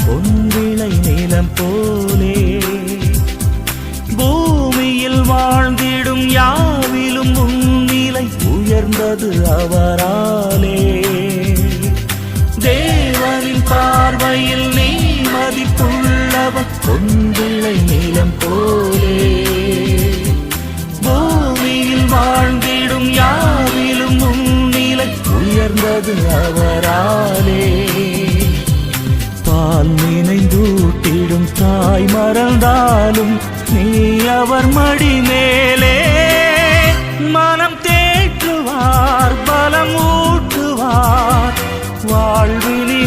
பொன்விளை நிலம் போலே. பூமியில் வாழ்ந்திடும் யாவிலும் முன்னிலை உயர்ந்தது அவராலே. தேவனின் பார்வையில் நீ மதிப்புள்ளவர் பொன்விளை நிலம் போலே. பூமியில் வாழ்ந்திடும் யாவிலும் முன்னிலை உயர்ந்தது அவராலே. பால் நினைந்தூட்டிடும் தாய் மறந்தாலும் நீ அவர் மடி மேலே. மனம் தேற்றுவார் பலம் ஊட்டுவார் வாழ்வு நீ